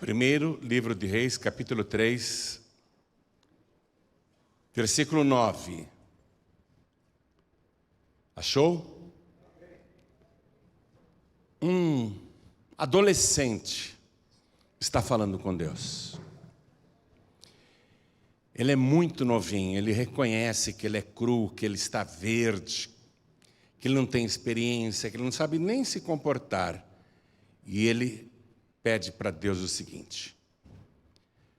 Primeiro livro de Reis, capítulo 3, versículo 9. Achou? Um adolescente está falando com Deus. Ele é muito novinho, ele reconhece que ele é cru, que ele está verde, que ele não tem experiência, que ele não sabe nem se comportar. E ele pede para Deus o seguinte: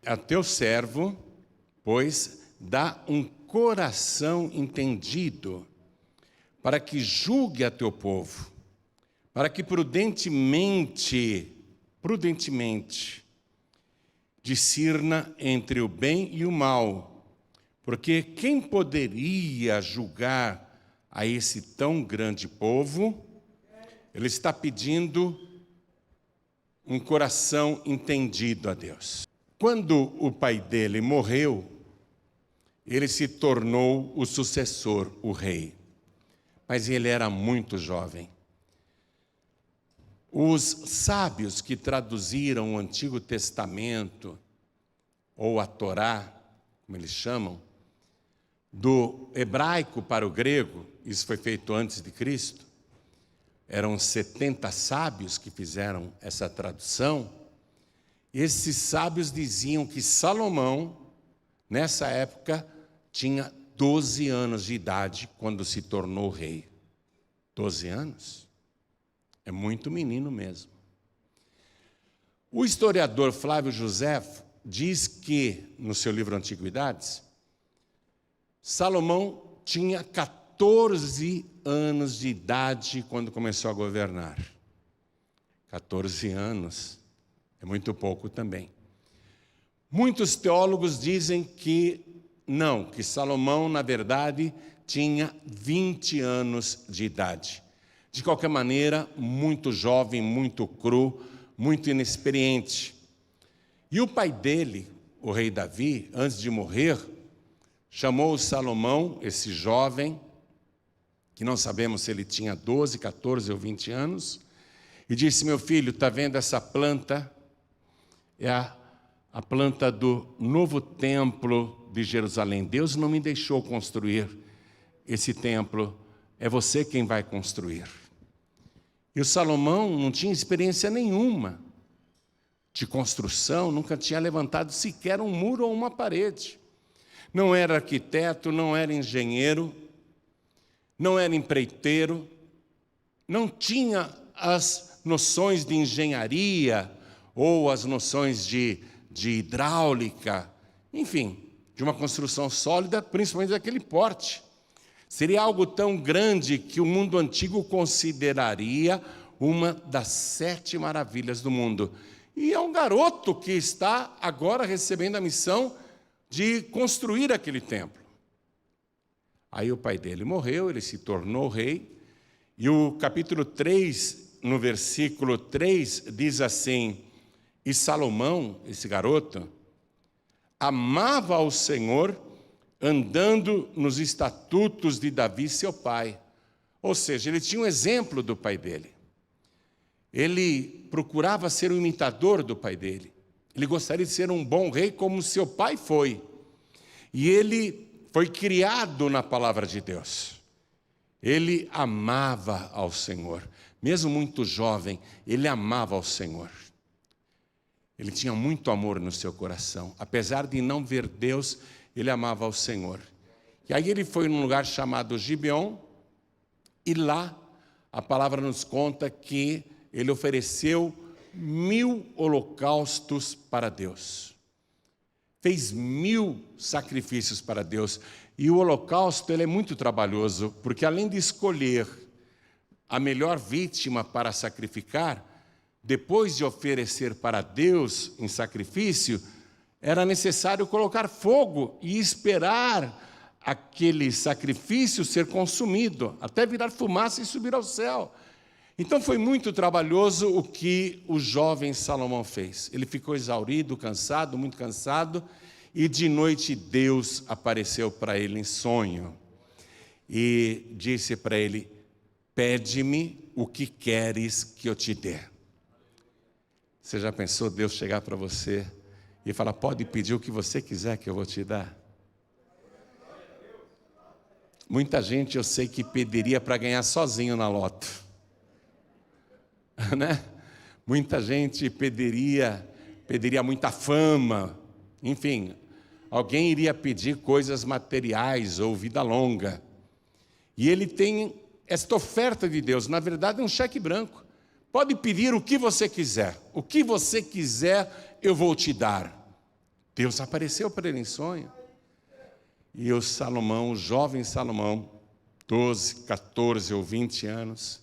a teu servo, pois, dá um coração entendido, para que julgue a teu povo, para que prudentemente, discirna entre o bem e o mal, porque quem poderia julgar a esse tão grande povo? Ele está pedindo um coração entendido a Deus. Quando o pai dele morreu, ele se tornou o sucessor, o rei. Mas ele era muito jovem. Os sábios que traduziram o Antigo Testamento, ou a Torá, como eles chamam, do hebraico para o grego, isso foi feito antes de Cristo, eram 70 sábios que fizeram essa tradução. Esses sábios diziam que Salomão, nessa época, tinha 12 anos de idade quando se tornou rei. 12 anos? É muito menino mesmo. O historiador Flávio Joséfo diz que, no seu livro Antiguidades, Salomão tinha 14 anos de idade quando começou a governar. 14 anos é muito pouco também. Muitos teólogos dizem que não, que Salomão, na verdade, tinha 20 anos de idade. De qualquer maneira, muito jovem, muito cru, muito inexperiente. E o pai dele, o rei Davi, antes de morrer, chamou Salomão, esse jovem, que não sabemos se ele tinha 12, 14 ou 20 anos, e disse: meu filho, está vendo essa planta? É a planta do novo templo de Jerusalém. Deus não me deixou construir esse templo, é você quem vai construir. E o Salomão não tinha experiência nenhuma de construção, nunca tinha levantado sequer um muro ou uma parede. Não era arquiteto, não era engenheiro, não era empreiteiro, não tinha as noções de engenharia ou as noções de hidráulica, enfim, de uma construção sólida, principalmente daquele porte. Seria algo tão grande que o mundo antigo consideraria uma das 7 maravilhas do mundo. E é um garoto que está agora recebendo a missão de construir aquele templo. Aí o pai dele morreu, ele se tornou rei, e o capítulo 3, no versículo 3, diz assim: e Salomão, esse garoto, amava ao Senhor, andando nos estatutos de Davi, seu pai. Ou seja, ele tinha um exemplo do pai dele. Ele procurava ser um imitador do pai dele. Ele gostaria de ser um bom rei como seu pai foi. E ele foi criado na palavra de Deus. Ele amava ao Senhor. Mesmo muito jovem, ele amava ao Senhor. Ele tinha muito amor no seu coração. Apesar de não ver Deus, ele amava ao Senhor. E aí ele foi num lugar chamado Gibeon, e lá a palavra nos conta que ele ofereceu 1000 holocaustos para Deus. Fez 1000 sacrifícios para Deus. E o holocausto ele é muito trabalhoso, porque além de escolher a melhor vítima para sacrificar, depois de oferecer para Deus em sacrifício, era necessário colocar fogo e esperar aquele sacrifício ser consumido, até virar fumaça e subir ao céu. Então foi muito trabalhoso o que o jovem Salomão fez. Ele ficou exaurido, cansado, muito cansado, e de noite Deus apareceu para ele em sonho e disse para ele: pede-me o que queres que eu te dê. Você já pensou Deus chegar para você e falar, pode pedir o que você quiser que eu vou te dar? Muita gente eu sei que pediria para ganhar sozinho na loto. Né? Muita gente pediria muita fama, enfim, alguém iria pedir coisas materiais ou vida longa. E ele tem esta oferta de Deus, na verdade é um cheque branco. Pode pedir o que você quiser, o que você quiser eu vou te dar. Deus apareceu para ele em sonho. E o Salomão, o jovem Salomão, 12, 14 ou 20 anos,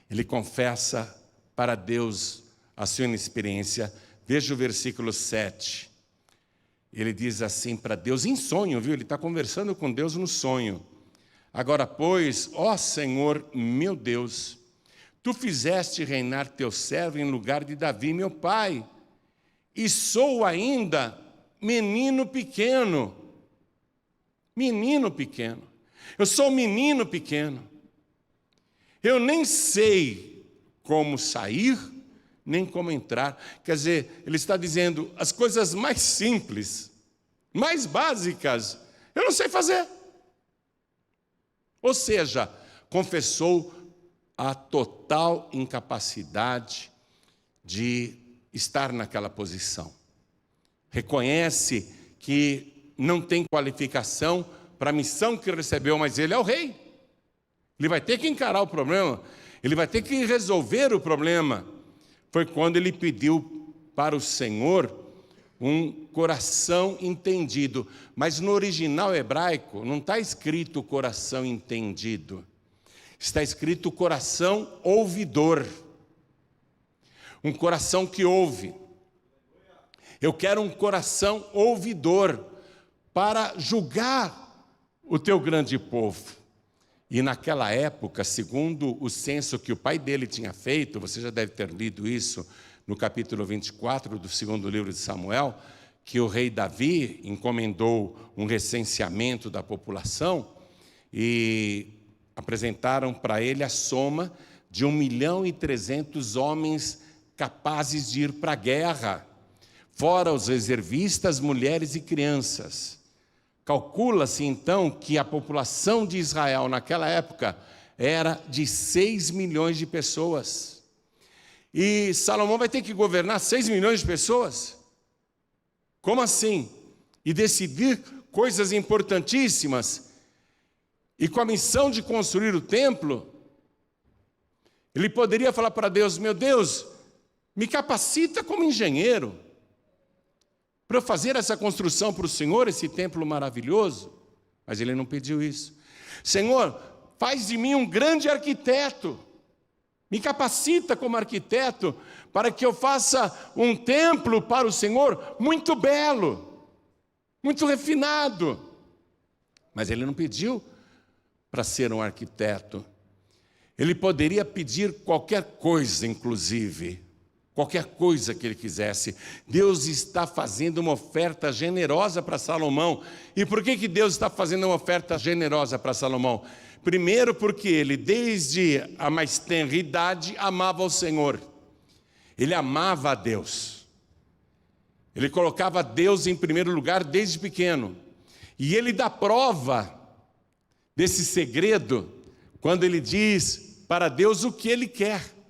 ele confessa para Deus a sua inexperiência. Veja o versículo 7. Ele diz assim para Deus, em sonho, viu? Ele está conversando com Deus no sonho. Agora, pois, ó Senhor, meu Deus, tu fizeste reinar teu servo em lugar de Davi, meu pai, e sou ainda menino pequeno. Menino pequeno. Eu sou um menino pequeno. Eu nem sei como sair, nem como entrar. Quer dizer, ele está dizendo as coisas mais simples, mais básicas, eu não sei fazer. Ou seja, confessou a total incapacidade de estar naquela posição. Reconhece que não tem qualificação para a missão que recebeu, mas ele é o rei. Ele vai ter que encarar o problema, ele vai ter que resolver o problema. Foi quando ele pediu para o Senhor um coração entendido. Mas no original hebraico não está escrito coração entendido. Está escrito coração ouvidor. Um coração que ouve. Eu quero um coração ouvidor para julgar o teu grande povo. E naquela época, segundo o censo que o pai dele tinha feito, você já deve ter lido isso no capítulo 24 do segundo livro de Samuel, que o rei Davi encomendou um recenseamento da população e apresentaram para ele a soma de 1.300.000 homens capazes de ir para a guerra, fora os reservistas, mulheres e crianças. Calcula-se então que a população de Israel naquela época era de 6 milhões de pessoas. E Salomão vai ter que governar 6 milhões de pessoas? Como assim? E decidir coisas importantíssimas. E com a missão de construir o templo, ele poderia falar para Deus, meu Deus, me capacita como engenheiro, para eu fazer essa construção para o Senhor, esse templo maravilhoso. Mas ele não pediu isso. Senhor, faz de mim um grande arquiteto. Me capacita como arquiteto para que eu faça um templo para o Senhor muito belo, muito refinado. Mas ele não pediu para ser um arquiteto. Ele poderia pedir qualquer coisa, inclusive. Qualquer coisa que ele quisesse. Deus está fazendo uma oferta generosa para Salomão. E por que Deus está fazendo uma oferta generosa para Salomão? Primeiro porque ele, desde a mais tenra idade, amava o Senhor. Ele amava a Deus. Ele colocava Deus em primeiro lugar desde pequeno. E ele dá prova desse segredo quando ele diz para Deus o que ele quer.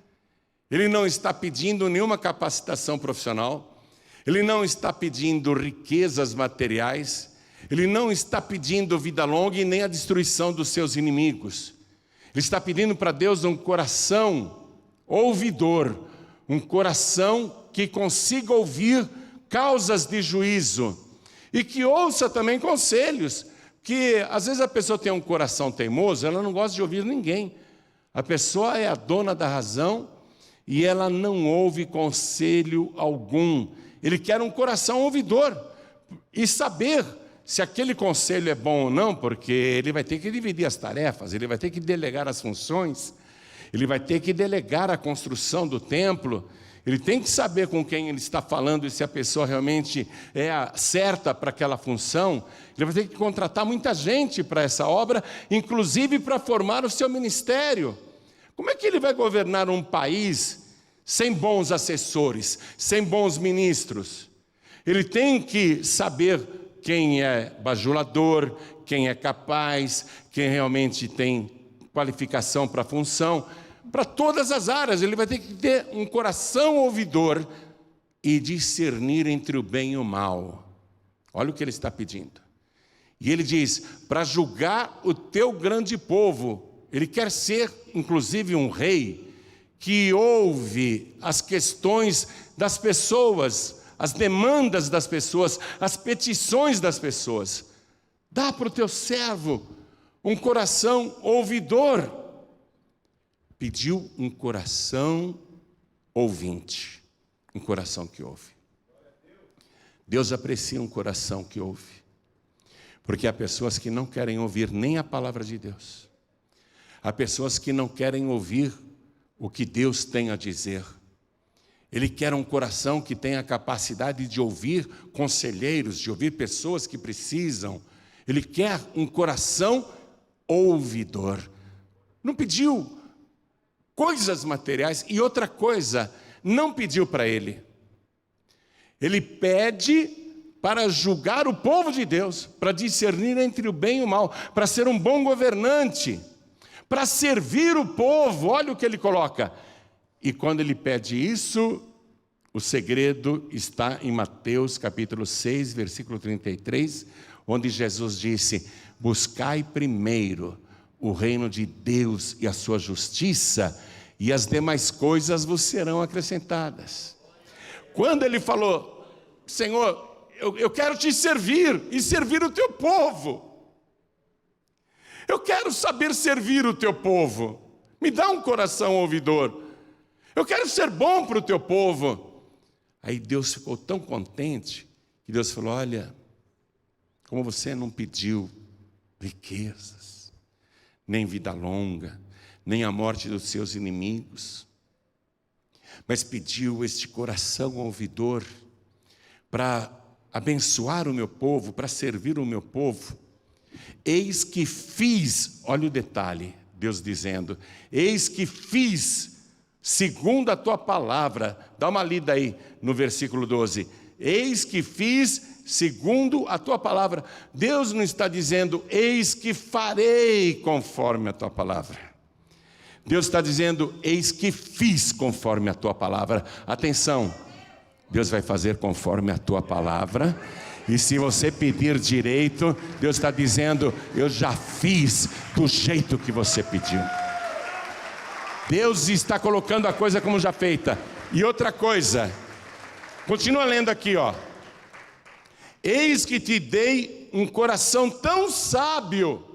Ele não está pedindo nenhuma capacitação profissional, ele não está pedindo riquezas materiais, ele não está pedindo vida longa e nem a destruição dos seus inimigos. Ele está pedindo para Deus um coração ouvidor, um coração que consiga ouvir causas de juízo e que ouça também conselhos, que às vezes a pessoa tem um coração teimoso, ela não gosta de ouvir ninguém. A pessoa é a dona da razão e ela não ouve conselho algum. Ele quer um coração ouvidor e saber se aquele conselho é bom ou não, porque ele vai ter que dividir as tarefas, ele vai ter que delegar as funções, ele vai ter que delegar a construção do templo, ele tem que saber com quem ele está falando e se a pessoa realmente é a certa para aquela função. Ele vai ter que contratar muita gente para essa obra, inclusive para formar o seu ministério. Como é que ele vai governar um país sem bons assessores, sem bons ministros. Ele tem que saber quem é bajulador, quem é capaz, quem realmente tem qualificação para a função. Para todas as áreas, ele vai ter que ter um coração ouvidor e discernir entre o bem e o mal. Olha o que ele está pedindo. E ele diz, para julgar o teu grande povo. Ele quer ser, inclusive, um rei que ouve as questões das pessoas, as demandas das pessoas, as petições das pessoas. Dá para o teu servo um coração ouvidor. Pediu um coração ouvinte, um coração que ouve. Deus aprecia um coração que ouve, porque há pessoas que não querem ouvir nem a palavra de Deus. Há pessoas que não querem ouvir o que Deus tem a dizer. Ele quer um coração que tenha a capacidade de ouvir conselheiros, de ouvir pessoas que precisam. Ele quer um coração ouvidor. Não pediu coisas materiais. E outra coisa, não pediu para ele. Ele pede para julgar o povo de Deus, para discernir entre o bem e o mal, para ser um bom governante, para servir o povo. Olha o que ele coloca. E quando ele pede isso, o segredo está em Mateus capítulo 6, versículo 33, onde Jesus disse, buscai primeiro o reino de Deus e a sua justiça, e as demais coisas vos serão acrescentadas. Quando ele falou, Senhor, eu quero te servir e servir o teu povo. Eu quero saber servir o teu povo. Me dá um coração ouvidor. Eu quero ser bom para o teu povo. Aí Deus ficou tão contente que Deus falou, olha, como você não pediu riquezas, nem vida longa, nem a morte dos seus inimigos, mas pediu este coração ouvidor para abençoar o meu povo, para servir o meu povo. Eis que fiz, olha o detalhe, Deus dizendo, eis que fiz segundo a tua palavra. Dá uma lida aí no versículo 12. Eis que fiz segundo a tua palavra. Deus não está dizendo, eis que farei conforme a tua palavra. Deus está dizendo, eis que fiz conforme a tua palavra. Atenção, Deus vai fazer conforme a tua palavra. E se você pedir direito, Deus está dizendo, eu já fiz do jeito que você pediu. Deus está colocando a coisa como já feita. E outra coisa, continua lendo aqui, ó. Eis que te dei um coração tão sábio.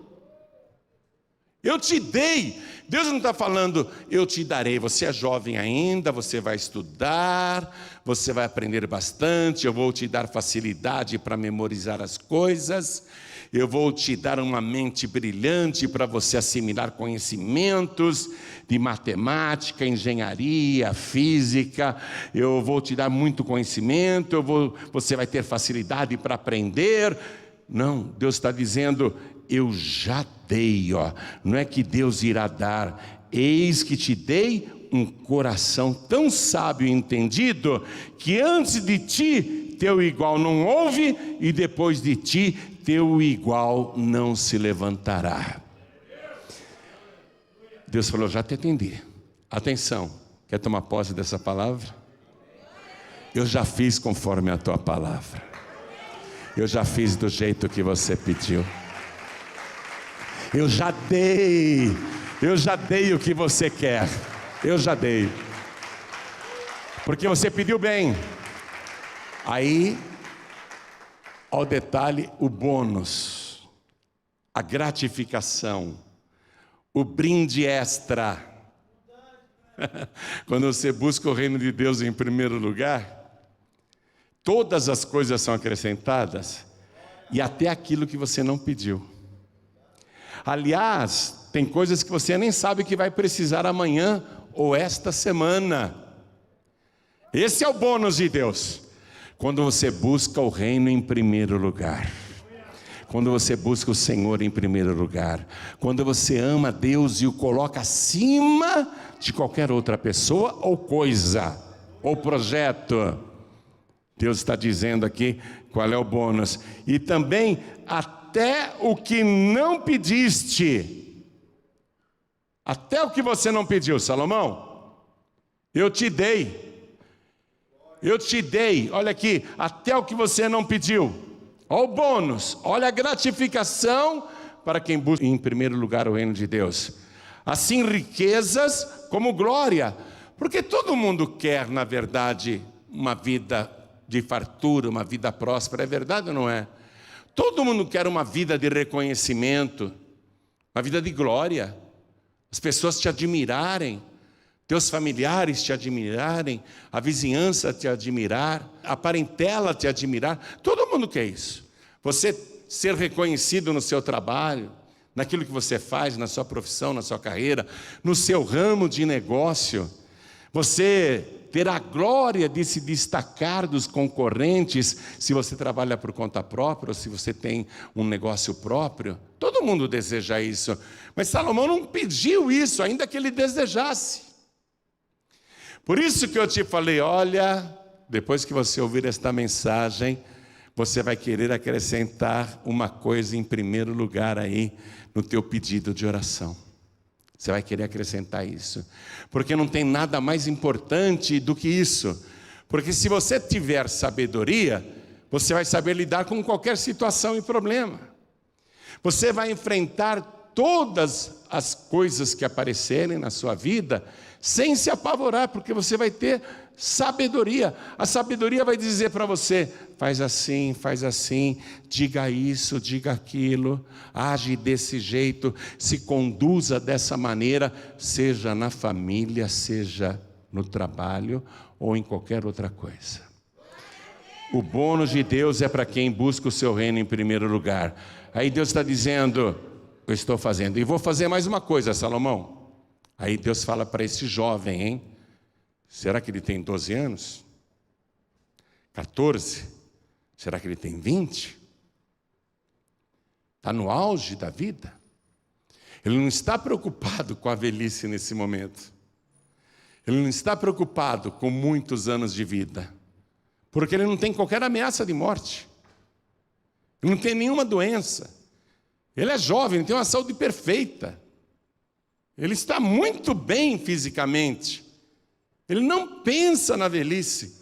Eu te dei. Deus não está falando, eu te darei. Você é jovem ainda, você vai estudar, você vai aprender bastante, eu vou te dar facilidade para memorizar as coisas, eu vou te dar uma mente brilhante para você assimilar conhecimentos de matemática, engenharia, física, eu vou te dar muito conhecimento, você vai ter facilidade para aprender. Não, Deus está dizendo, eu já dei, ó. Não é que Deus irá dar, eis que te dei um coração tão sábio e entendido, que antes de ti teu igual não houve, e depois de ti teu igual não se levantará. Deus falou, já te atendi. Atenção, quer tomar posse dessa palavra? Eu já fiz conforme a tua palavra. Eu já fiz do jeito que você pediu. Eu já dei o que você quer. Eu já dei. Porque você pediu bem. Aí, ao detalhe, o bônus, a gratificação, o brinde extra. Quando você busca o reino de Deus em primeiro lugar, todas as coisas são acrescentadas, e até aquilo que você não pediu. Aliás, tem coisas que você nem sabe que vai precisar amanhã ou esta semana. Esse é o bônus de Deus. Quando você busca o reino em primeiro lugar. quando você busca o Senhor em primeiro lugar, quando você ama Deus e o coloca acima de qualquer outra pessoa ou coisa, ou projeto. Deus está dizendo aqui qual é o bônus. E também até o que não pediste, até o que você não pediu. Salomão, eu te dei, olha aqui, até o que você não pediu. Olha o bônus, olha a gratificação para quem busca em primeiro lugar o reino de Deus. Assim riquezas como glória, porque todo mundo quer, na verdade, uma vida de fartura, uma vida próspera, é verdade ou não é? Todo mundo quer uma vida de reconhecimento, uma vida de glória, as pessoas te admirarem, teus familiares te admirarem, a vizinhança te admirar, a parentela te admirar, todo mundo quer isso. Você ser reconhecido no seu trabalho, naquilo que você faz, na sua profissão, na sua carreira, no seu ramo de negócio, você ter a glória de se destacar dos concorrentes, se você trabalha por conta própria, ou se você tem um negócio próprio. Todo mundo deseja isso, mas Salomão não pediu isso, ainda que ele desejasse. Por isso que eu te falei, olha, depois que você ouvir esta mensagem, você vai querer acrescentar uma coisa em primeiro lugar aí, no teu pedido de oração. Você vai querer acrescentar isso, porque não tem nada mais importante do que isso. Porque se você tiver sabedoria, você vai saber lidar com qualquer situação e problema. Você vai enfrentar todas as coisas que aparecerem na sua vida sem se apavorar, porque você vai ter sabedoria. A sabedoria vai dizer para você, faz assim, diga isso, diga aquilo, age desse jeito, se conduza dessa maneira, seja na família, seja no trabalho ou em qualquer outra coisa. O bônus de Deus é para quem busca o seu reino em primeiro lugar. Aí Deus está dizendo, eu estou fazendo, e vou fazer mais uma coisa, Salomão. Aí Deus fala para esse jovem, hein? Será que ele tem 12 anos? 14? Será que ele tem 20? Está no auge da vida? Ele não está preocupado com a velhice nesse momento. Ele não está preocupado com muitos anos de vida. Porque ele não tem qualquer ameaça de morte. Ele não tem nenhuma doença. Ele é jovem, ele tem uma saúde perfeita. Ele está muito bem fisicamente. Ele não pensa na velhice.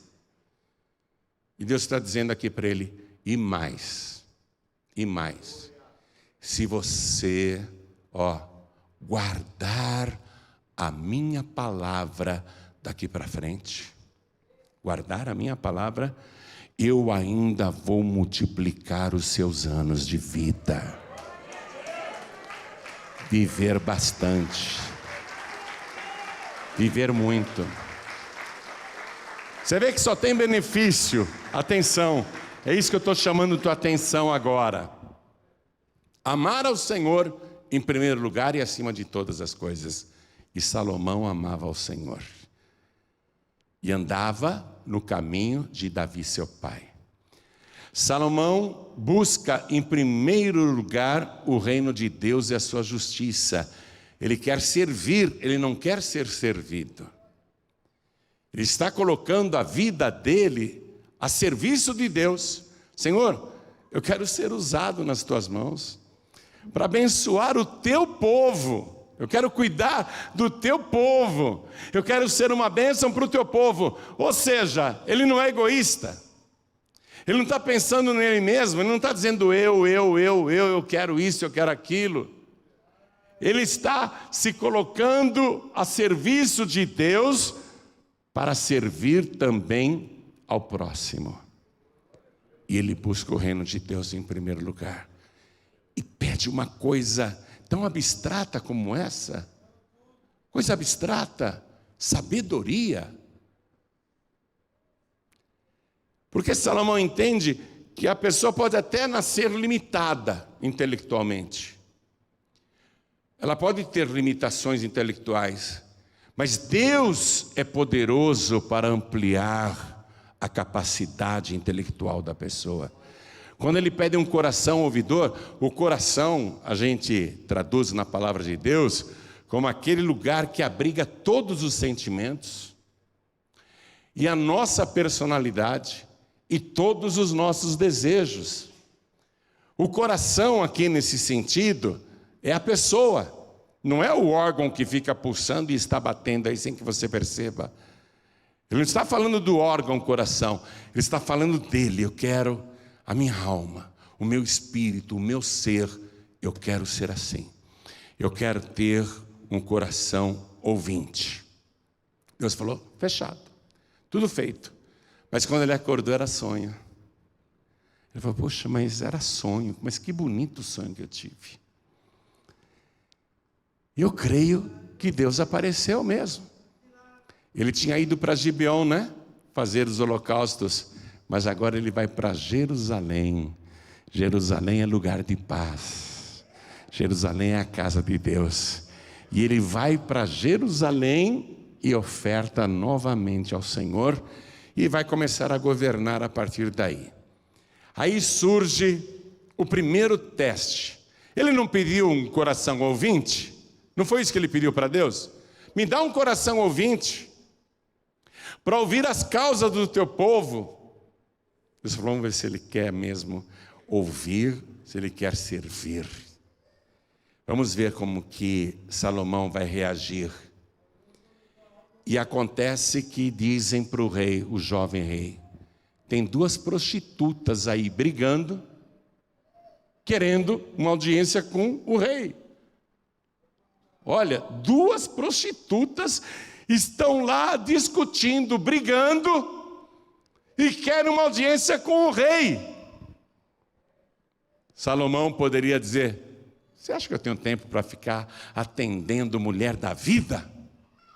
E Deus está dizendo aqui para ele, e mais, se você, guardar a minha palavra daqui para frente, guardar a minha palavra, eu ainda vou multiplicar os seus anos de vida. Viver bastante, viver muito. Você vê que só tem benefício. Atenção, é isso que eu estou chamando tua atenção agora. Amar ao Senhor em primeiro lugar e acima de todas as coisas. E Salomão amava ao Senhor. E andava no caminho de Davi, seu pai. Salomão busca em primeiro lugar o reino de Deus e a sua justiça. Ele quer servir, ele não quer ser servido. Ele está colocando a vida dele a serviço de Deus. Senhor, eu quero ser usado nas tuas mãos para abençoar o teu povo. Eu quero cuidar do teu povo. Eu quero ser uma bênção para o teu povo. Ou seja, ele não é egoísta. Ele não está pensando nele mesmo, ele não está dizendo eu quero isso, eu quero aquilo. Ele está se colocando a serviço de Deus para servir também ao próximo. E ele busca o reino de Deus em primeiro lugar. E pede uma coisa tão abstrata como essa. Coisa abstrata, sabedoria. Porque Salomão entende que a pessoa pode até nascer limitada intelectualmente. Ela pode ter limitações intelectuais, mas Deus é poderoso para ampliar a capacidade intelectual da pessoa. Quando ele pede um coração ouvidor, o coração a gente traduz na palavra de Deus como aquele lugar que abriga todos os sentimentos e a nossa personalidade e todos os nossos desejos. O coração aqui nesse sentido é a pessoa, não é o órgão que fica pulsando e está batendo aí sem que você perceba. Ele não está falando do órgão coração, ele está falando dele. Eu quero a minha alma, o meu espírito, o meu ser, eu quero ser assim. Eu quero ter um coração ouvinte. Deus falou, fechado, tudo feito. Mas quando ele acordou era sonho. Ele falou, poxa, mas era sonho, mas que bonito o sonho que eu tive. Eu creio que Deus apareceu mesmo. Ele tinha ido para Gibeon, né? Fazer os holocaustos. Mas agora ele vai para Jerusalém. Jerusalém é lugar de paz. Jerusalém é a casa de Deus. E ele vai para Jerusalém e oferta novamente ao Senhor. E vai começar a governar a partir daí. Aí surge o primeiro teste. Ele não pediu um coração ouvinte? Não foi isso que ele pediu para Deus? Me dá um coração ouvinte para ouvir as causas do teu povo. Deus falou, vamos ver se ele quer mesmo ouvir, se ele quer servir. Vamos ver como que Salomão vai reagir. E acontece que dizem para o rei, o jovem rei, tem duas prostitutas aí brigando, querendo uma audiência com o rei. Olha, duas prostitutas estão lá discutindo, brigando, e querem uma audiência com o rei. Salomão poderia dizer, você acha que eu tenho tempo para ficar atendendo mulher da vida?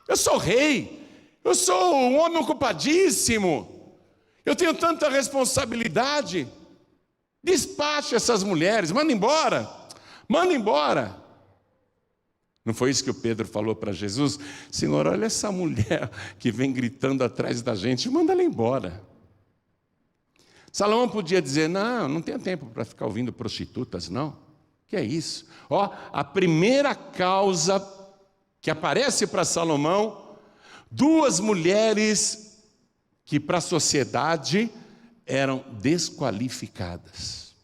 Eu sou rei, eu sou um homem ocupadíssimo, eu tenho tanta responsabilidade. Despache essas mulheres, manda embora, manda embora. Não foi isso que o Pedro falou para Jesus? Senhor, olha essa mulher que vem gritando atrás da gente, manda ela embora. Salomão podia dizer, não tenho tempo para ficar ouvindo prostitutas, não. Que é isso? Ó, a primeira causa que aparece para Salomão, duas mulheres que para a sociedade eram desqualificadas.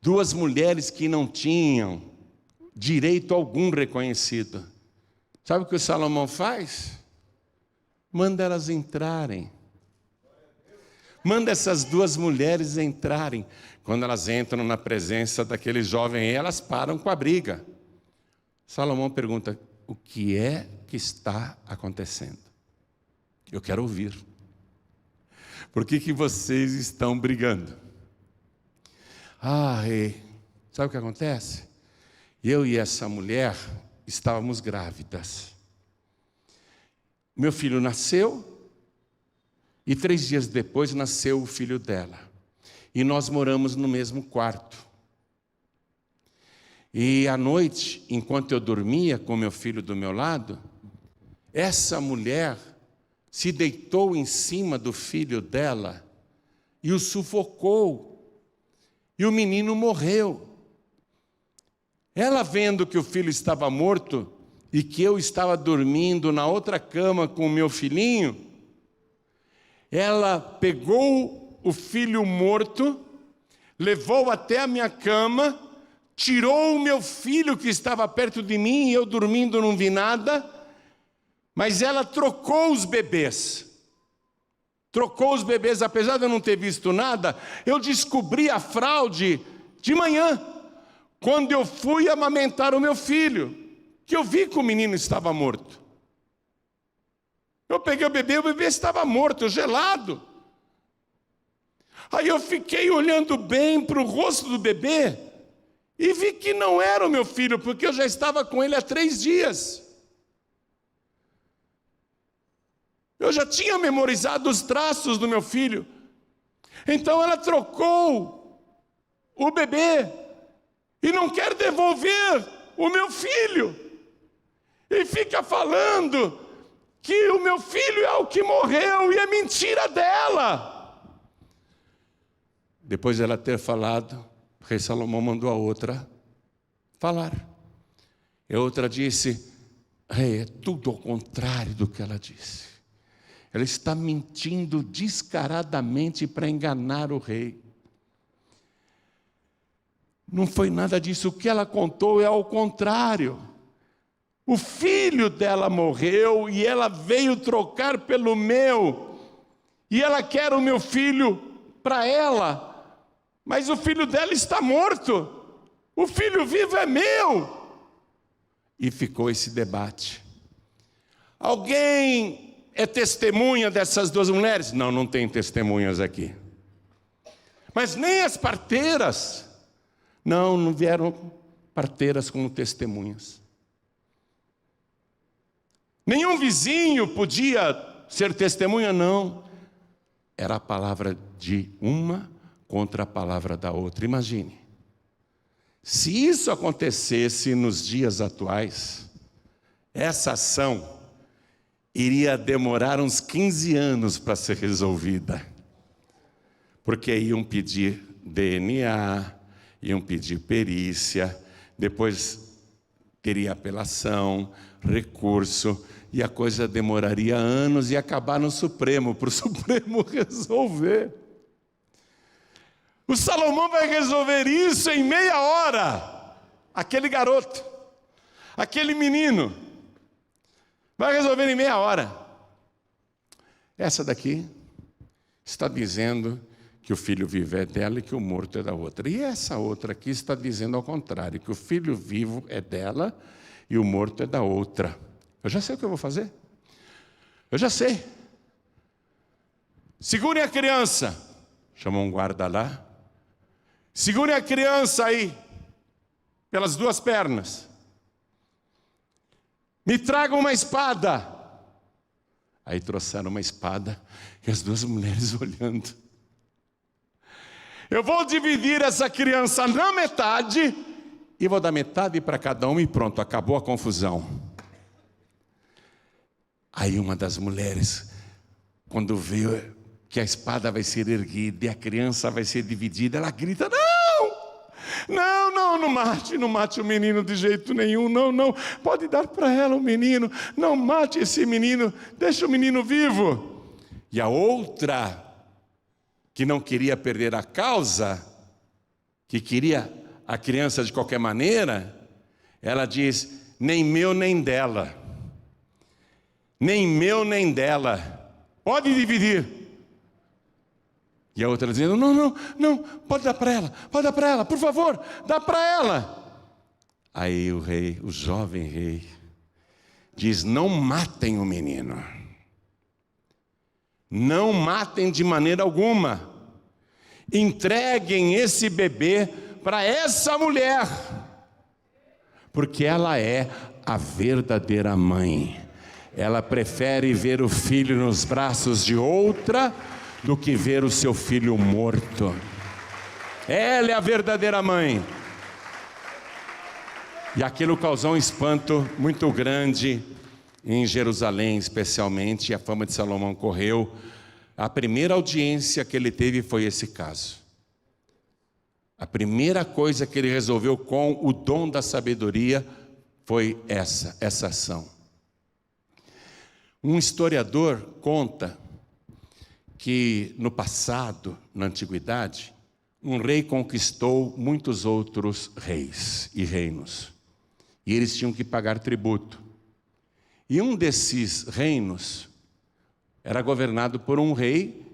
Duas mulheres que não tinham direito algum reconhecido. Sabe o que o Salomão faz? Manda elas entrarem. Manda essas duas mulheres entrarem. Quando elas entram na presença daquele jovem, elas param com a briga. Salomão pergunta, o que é que está acontecendo? Eu quero ouvir. Por que vocês estão brigando? Rei, sabe o que acontece? Eu e essa mulher estávamos grávidas. Meu filho nasceu e 3 dias depois nasceu o filho dela. E nós moramos no mesmo quarto. E à noite, enquanto eu dormia com meu filho do meu lado, essa mulher se deitou em cima do filho dela e o sufocou. E o menino morreu. Ela vendo que o filho estava morto e que eu estava dormindo na outra cama com o meu filhinho, ela pegou o filho morto, levou até a minha cama, tirou o meu filho que estava perto de mim e eu dormindo não vi nada, mas ela trocou os bebês. Trocou os bebês, apesar de eu não ter visto nada, eu descobri a fraude de manhã, quando eu fui amamentar o meu filho, que eu vi que o menino estava morto. Eu peguei o bebê estava morto, gelado. Aí eu fiquei olhando bem para o rosto do bebê e vi que não era o meu filho, porque eu já estava com ele há 3 dias. Eu já tinha memorizado os traços do meu filho. Então ela trocou o bebê e não quer devolver o meu filho. E fica falando que o meu filho é o que morreu e é mentira dela. depois de ela ter falado, o rei Salomão mandou a outra falar. E a outra disse: rei, é tudo ao contrário do que ela disse. Ela está mentindo descaradamente para enganar o rei. Não foi nada disso. O que ela contou é ao contrário. O filho dela morreu e ela veio trocar pelo meu. E ela quer o meu filho para ela. Mas o filho dela está morto. O filho vivo é meu. E ficou esse debate. Alguém é testemunha dessas duas mulheres? Não, não tem testemunhas aqui. Mas nem as parteiras. Não vieram parteiras como testemunhas. Nenhum vizinho podia ser testemunha, não. Era a palavra de uma contra a palavra da outra. Imagine. Se isso acontecesse nos dias atuais, essa ação iria demorar uns 15 anos para ser resolvida. Porque iam pedir DNA, iam pedir perícia, depois teria apelação, recurso, e a coisa demoraria anos e ia acabar no Supremo, para o Supremo resolver. O Salomão vai resolver isso em meia hora. Aquele garoto, aquele menino, vai resolver em meia hora. Essa daqui está dizendo que o filho vivo é dela e que o morto é da outra. E essa outra aqui está dizendo ao contrário, que o filho vivo é dela e o morto é da outra. Eu já sei o que eu vou fazer. Eu já sei. Segurem a criança. Chamou um guarda lá. Segurem a criança aí, pelas duas pernas. Me tragam uma espada. Aí trouxeram uma espada e as duas mulheres olhando. Eu vou dividir essa criança na metade e vou dar metade para cada um e pronto, acabou a confusão. Aí uma das mulheres, quando viu que a espada vai ser erguida e a criança vai ser dividida, ela grita: não mate o menino de jeito nenhum, não, pode dar para ela o menino, não mate esse menino, deixa o menino vivo. E a outra, que não queria perder a causa, que queria a criança de qualquer maneira, ela diz: nem meu nem dela, nem meu nem dela, pode dividir. E a outra dizendo: não, pode dar para ela, por favor, dá para ela. Aí o rei, o jovem rei, diz: não matem o menino. Não matem de maneira alguma. Entreguem esse bebê para essa mulher, porque ela é a verdadeira mãe. Ela prefere ver o filho nos braços de outra do que ver o seu filho morto. Ela é a verdadeira mãe. E aquilo causou um espanto muito grande em Jerusalém, especialmente, e a fama de Salomão correu. A primeira audiência que ele teve foi esse caso. A primeira coisa que ele resolveu com o dom da sabedoria foi essa ação. Um historiador conta que no passado, na antiguidade, um rei conquistou muitos outros reis e reinos. E eles tinham que pagar tributo. E um desses reinos era governado por um rei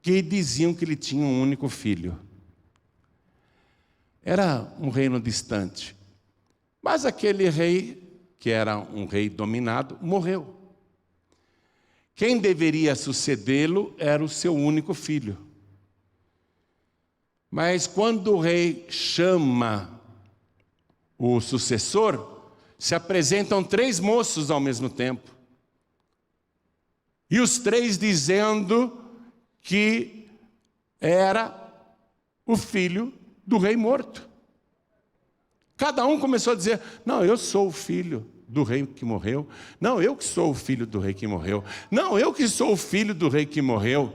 que diziam que ele tinha um único filho. Era um reino distante. Mas aquele rei, que era um rei dominado, morreu. Quem deveria sucedê-lo era o seu único filho. Mas quando o rei chama o sucessor, se apresentam 3 moços ao mesmo tempo. E os 3 dizendo que era o filho do rei morto. Cada um começou a dizer: não, eu sou o filho do rei que morreu. Não, eu que sou o filho do rei que morreu. Não, eu que sou o filho do rei que morreu.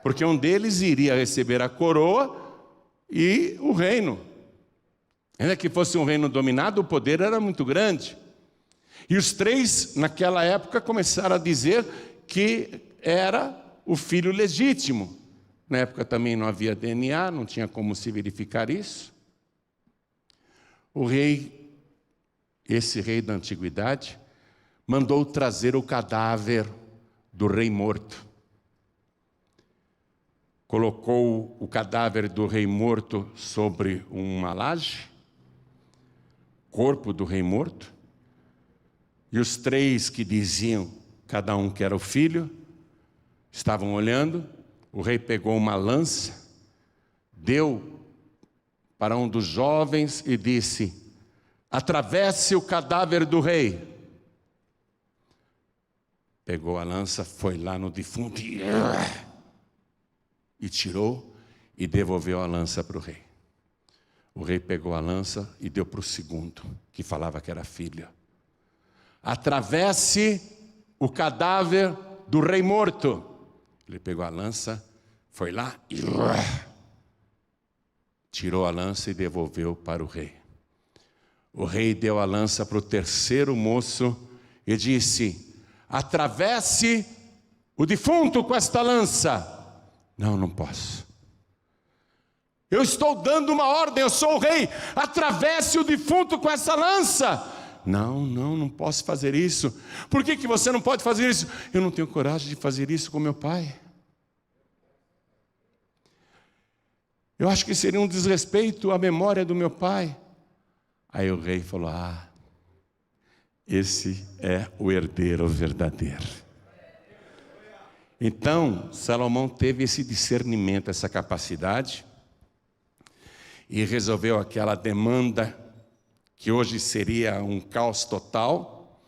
porque um deles iria receber a coroa e o reino. Ainda que fosse um reino dominado, o poder era muito grande. E os três, naquela época, começaram a dizer que era o filho legítimo. Na época também não havia DNA, não tinha como se verificar isso. O rei, esse rei da antiguidade, mandou trazer o cadáver do rei morto. Colocou o cadáver do rei morto sobre uma laje, corpo do rei morto, e os três que diziam, cada um que era o filho, estavam olhando. O rei pegou uma lança, deu para um dos jovens e disse: atravesse o cadáver do rei. Pegou a lança, foi lá no defunto e tirou e devolveu a lança para o rei. O rei pegou a lança e deu para o segundo, que falava que era filho. Atravesse o cadáver do rei morto. Ele pegou a lança, foi lá e tirou a lança e devolveu para o rei. O rei deu a lança para o terceiro moço e disse: atravesse o defunto com esta lança. Não, não posso. Eu estou dando uma ordem, eu sou o rei. Atravesse o defunto com essa lança. Não posso fazer isso. Por que você não pode fazer isso? Eu não tenho coragem de fazer isso com meu pai. Eu acho que seria um desrespeito à memória do meu pai. Aí o rei falou: esse é o herdeiro verdadeiro. Então, Salomão teve esse discernimento, essa capacidade, e resolveu aquela demanda que hoje seria um caos total,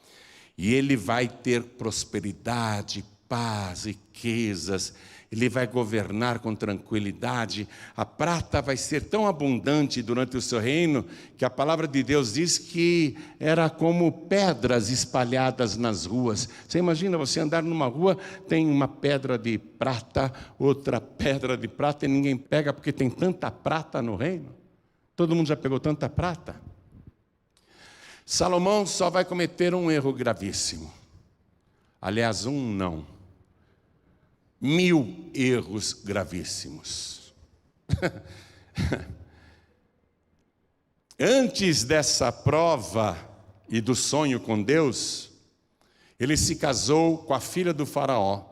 e ele vai ter prosperidade, paz, riquezas, ele vai governar com tranquilidade. A prata vai ser tão abundante durante o seu reino, que a palavra de Deus diz que era como pedras espalhadas nas ruas. Você imagina você andar numa rua, tem uma pedra de prata, outra pedra de prata, e ninguém pega porque tem tanta prata no reino. Todo mundo já pegou tanta prata? Salomão só vai cometer um erro gravíssimo. Aliás, não. 1000 erros gravíssimos. Antes dessa prova e do sonho com Deus, ele se casou com a filha do faraó.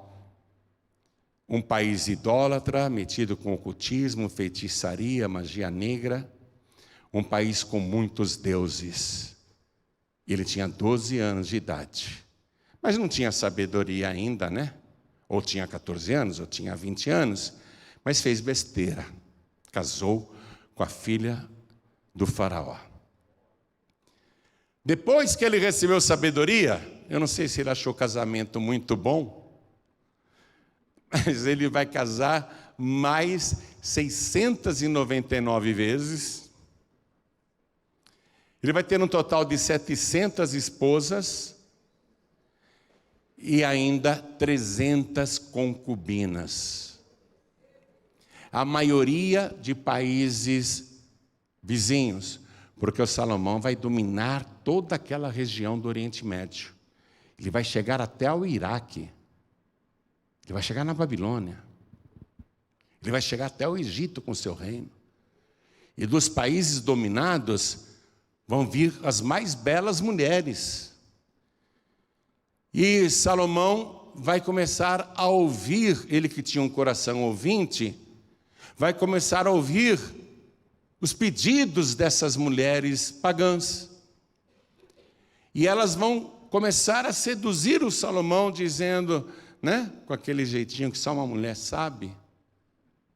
Um país idólatra, metido com ocultismo, feitiçaria, magia negra. Um país com muitos deuses. Ele tinha 12 anos de idade. Mas não tinha sabedoria ainda, né? Ou tinha 14 anos, ou tinha 20 anos. Mas fez besteira. Casou com a filha do faraó. Depois que ele recebeu sabedoria, eu não sei se ele achou o casamento muito bom, mas ele vai casar mais 699 vezes. Ele vai ter um total de 700 esposas e ainda 300 concubinas. A maioria de países vizinhos, porque o Salomão vai dominar toda aquela região do Oriente Médio. Ele vai chegar até ao Iraque. Ele vai chegar na Babilônia. Ele vai chegar até o Egito com seu reino. E dos países dominados vão vir as mais belas mulheres. E Salomão vai começar a ouvir, ele que tinha um coração ouvinte, vai começar a ouvir os pedidos dessas mulheres pagãs. E elas vão começar a seduzir o Salomão, dizendo, né, com aquele jeitinho que só uma mulher sabe.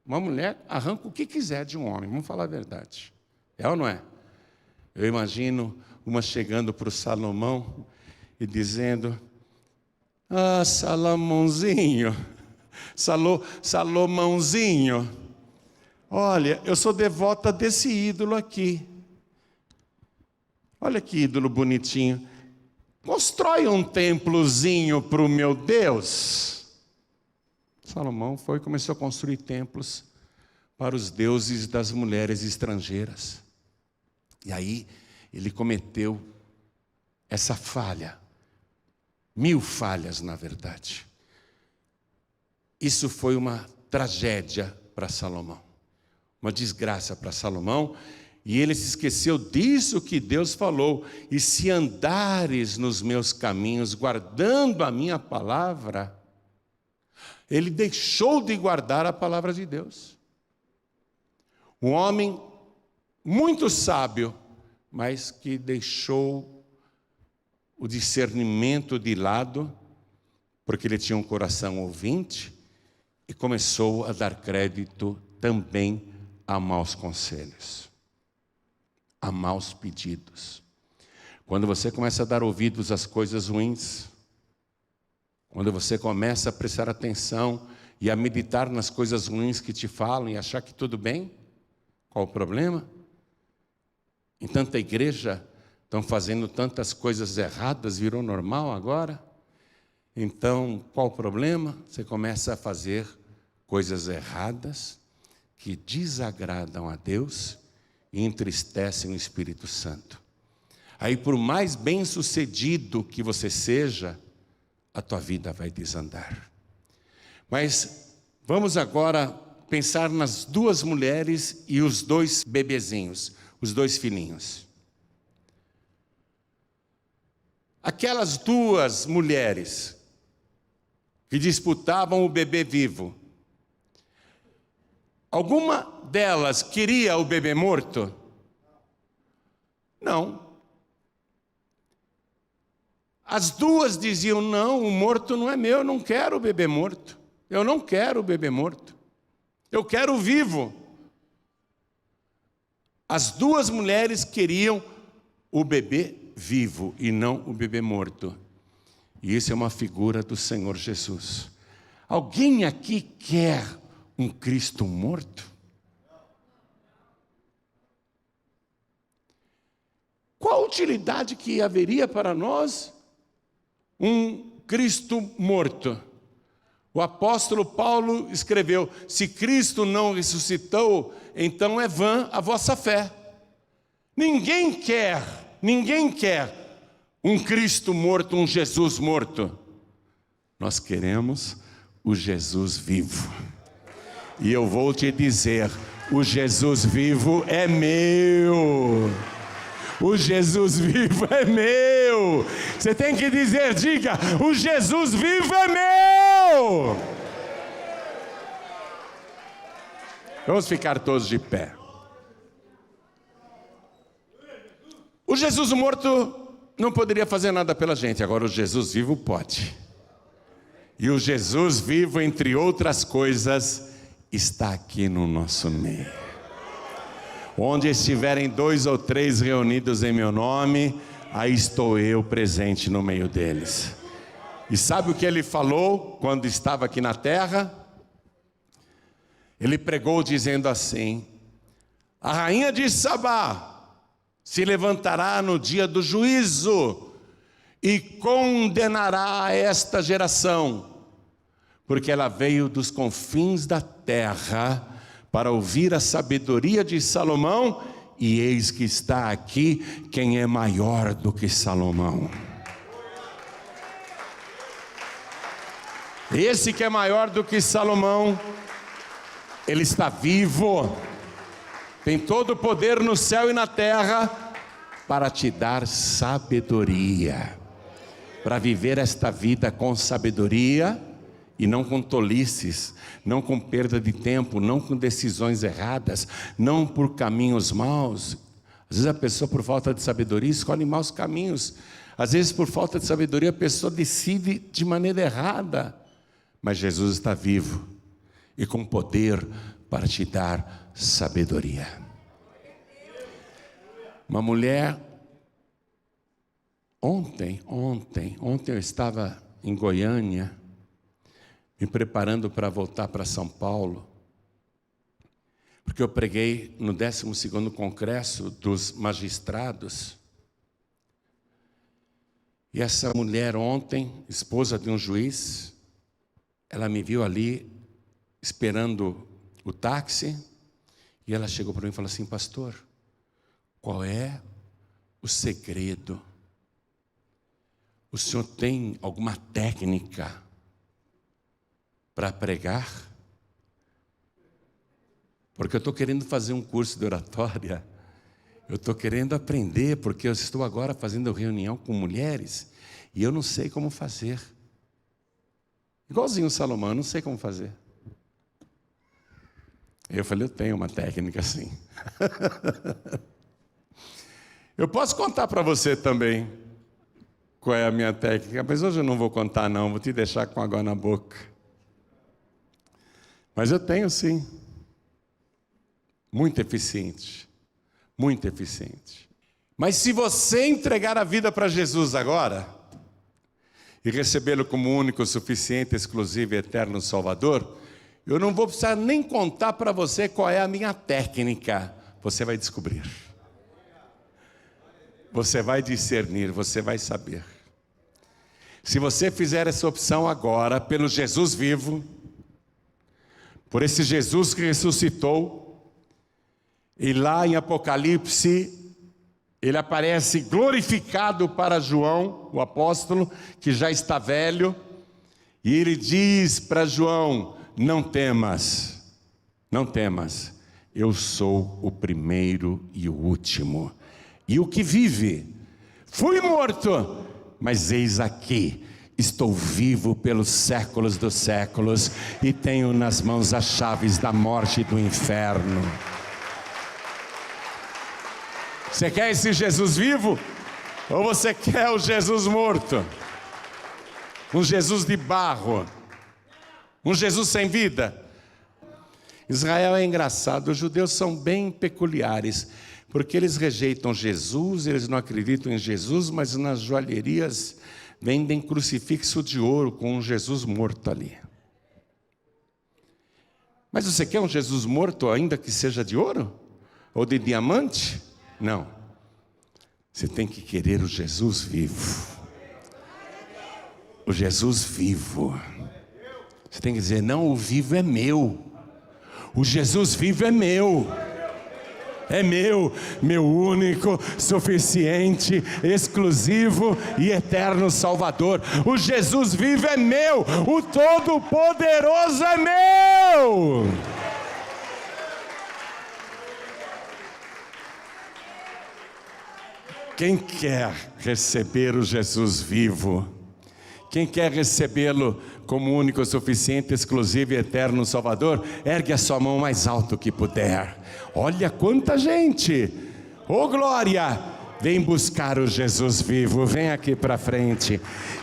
Uma mulher arranca o que quiser de um homem, vamos falar a verdade. É ou não é? Eu imagino uma chegando para o Salomão e dizendo: Salomãozinho, Salomãozinho, olha, eu sou devota desse ídolo aqui. Olha que ídolo bonitinho. Constrói um templozinho para o meu Deus. Salomão foi e começou a construir templos para os deuses das mulheres estrangeiras. E aí ele cometeu essa falha, 1000 falhas na verdade. Isso foi uma tragédia para Salomão, uma desgraça para Salomão, e ele se esqueceu disso que Deus falou: e se andares nos meus caminhos, guardando a minha palavra. Ele deixou de guardar a palavra de Deus. Um homem muito sábio, mas que deixou o discernimento de lado, porque ele tinha um coração ouvinte, e começou a dar crédito também a maus conselhos, a maus pedidos. Quando você começa a dar ouvidos às coisas ruins, quando você começa a prestar atenção e a meditar nas coisas ruins que te falam e achar que tudo bem, qual o problema? Em tanta igreja estão fazendo tantas coisas erradas, virou normal agora? Então, qual o problema? Você começa a fazer coisas erradas que desagradam a Deus e entristecem o Espírito Santo. Aí, por mais bem-sucedido que você seja, a tua vida vai desandar. Mas vamos agora pensar nas 2 mulheres e os 2 bebezinhos, os 2 filhinhos. Aquelas 2 mulheres que disputavam o bebê vivo, alguma delas queria o bebê morto? Não. As 2 diziam: não, o morto não é meu, eu não quero o bebê morto. Eu não quero o bebê morto. Eu quero o vivo. As 2 mulheres queriam o bebê vivo e não o bebê morto. E isso é uma figura do Senhor Jesus. Alguém aqui quer um Cristo morto? Qual a utilidade que haveria para nós um Cristo morto? O apóstolo Paulo escreveu: se Cristo não ressuscitou, então é vã a vossa fé. Ninguém quer um Cristo morto, um Jesus morto. Nós queremos o Jesus vivo. E eu vou te dizer, o Jesus vivo é meu. O Jesus vivo é meu. Você tem que dizer, diga: o Jesus vivo é meu. Vamos ficar todos de pé. O Jesus morto não poderia fazer nada pela gente, agora o Jesus vivo pode. E o Jesus vivo, entre outras coisas, está aqui no nosso meio. Onde estiverem 2 ou 3 reunidos em meu nome, aí estou eu presente no meio deles. E sabe o que ele falou quando estava aqui na terra? Ele pregou dizendo assim: a rainha de Sabá se levantará no dia do juízo e condenará esta geração, porque ela veio dos confins da terra para ouvir a sabedoria de Salomão, e eis que está aqui quem é maior do que Salomão. Esse que é maior do que Salomão, ele está vivo, tem todo o poder no céu e na terra para te dar sabedoria, para viver esta vida com sabedoria e não com tolices, não com perda de tempo, não com decisões erradas, não por caminhos maus. Às vezes a pessoa, por falta de sabedoria, escolhe maus caminhos. Às vezes, por falta de sabedoria, a pessoa decide de maneira errada. Mas Jesus está vivo e com poder para te dar sabedoria. Uma mulher, ontem eu estava em Goiânia, me preparando para voltar para São Paulo, porque eu preguei no 12º Congresso dos Magistrados, e essa mulher ontem, esposa de um juiz, ela me viu ali esperando o táxi, e ela chegou para mim e falou assim: pastor, qual é o segredo? O senhor tem alguma técnica para pregar? Porque eu estou querendo fazer um curso de oratória, eu estou querendo aprender, porque eu estou agora fazendo reunião com mulheres, e eu não sei como fazer. Igualzinho o Salomão, eu não sei como fazer. Eu falei: eu tenho uma técnica assim. Eu posso contar para você também qual é a minha técnica, mas hoje eu não vou contar não, vou te deixar com água na boca. Mas eu tenho sim. Muito eficiente. Muito eficiente. Mas se você entregar a vida para Jesus agora, e recebê-lo como único, suficiente, exclusivo e eterno Salvador, eu não vou precisar nem contar para você qual é a minha técnica. Você vai descobrir. Você vai discernir, você vai saber. Se você fizer essa opção agora, pelo Jesus vivo, por esse Jesus que ressuscitou, e lá em Apocalipse, ele aparece glorificado para João, o apóstolo, que já está velho, e ele diz para João: não temas, não temas, eu sou o primeiro e o último, e o que vive. Fui morto, mas eis aqui, estou vivo pelos séculos dos séculos, e tenho nas mãos as chaves da morte e do inferno. Você quer esse Jesus vivo? Ou você quer o Jesus morto? Um Jesus de barro? Um Jesus sem vida? Israel é engraçado, os judeus são bem peculiares, porque eles rejeitam Jesus, eles não acreditam em Jesus, mas nas joalherias vendem crucifixo de ouro com um Jesus morto ali. Mas você quer um Jesus morto ainda que seja de ouro? Ou de diamante? Não. Você tem que querer o Jesus vivo. O Jesus vivo. Você tem que dizer: não, o vivo é meu. O Jesus vivo é meu. É meu, meu único, suficiente, exclusivo e eterno Salvador. O Jesus vivo é meu. O Todo-Poderoso é meu. Quem quer receber o Jesus vivo? Quem quer recebê-lo como único, suficiente, exclusivo e eterno Salvador? Ergue a sua mão mais alto que puder. Olha quanta gente! Ô glória! Vem buscar o Jesus vivo, vem aqui para frente.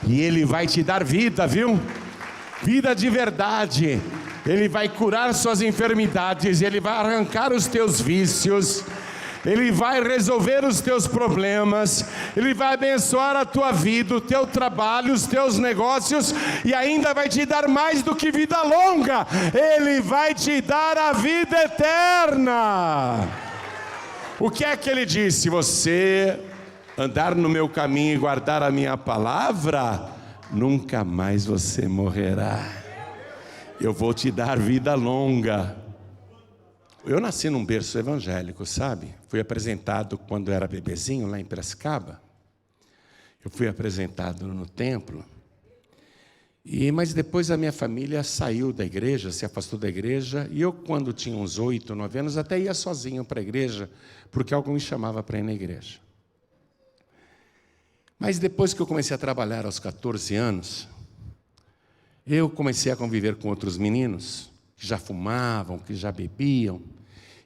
E Ele vai te dar vida, viu? Vida de verdade. Ele vai curar suas enfermidades, Ele vai arrancar os teus vícios, Ele vai resolver os teus problemas, Ele vai abençoar a tua vida, o teu trabalho, os teus negócios, e ainda vai te dar mais do que vida longa. Ele vai te dar a vida eterna. O que é que Ele disse? Se você andar no meu caminho e guardar a minha palavra, nunca mais você morrerá. Eu vou te dar vida longa. Eu nasci num berço evangélico, sabe? Fui apresentado quando era bebezinho lá em Piracicaba. Eu fui apresentado no templo. Mas depois a minha família saiu da igreja, se afastou da igreja. E eu, quando tinha uns 8, 9 anos, até ia sozinho para a igreja, porque alguém me chamava para ir na igreja. Mas depois que eu comecei a trabalhar aos 14 anos, eu comecei a conviver com outros meninos que já fumavam, que já bebiam.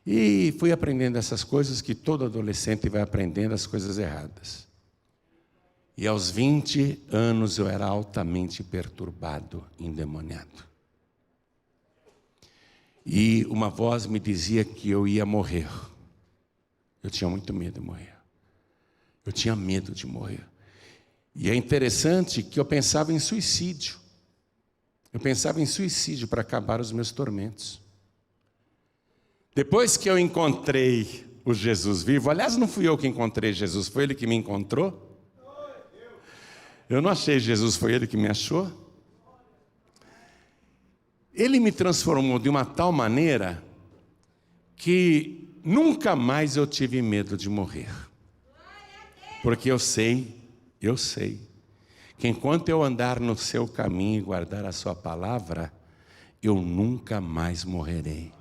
E fui aprendendo essas coisas que todo adolescente vai aprendendo, as coisas erradas. E aos 20 anos eu era altamente perturbado, endemoniado. E uma voz me dizia que eu ia morrer. Eu tinha muito medo de morrer. Eu tinha medo de morrer. E é interessante que eu pensava em suicídio. Eu pensava em suicídio para acabar os meus tormentos. Depois que eu encontrei o Jesus vivo, aliás, não fui eu que encontrei Jesus, foi Ele que me encontrou. Eu não achei Jesus, foi Ele que me achou. Ele me transformou de uma tal maneira que nunca mais eu tive medo de morrer. Porque eu sei, que enquanto eu andar no seu caminho e guardar a sua palavra, eu nunca mais morrerei.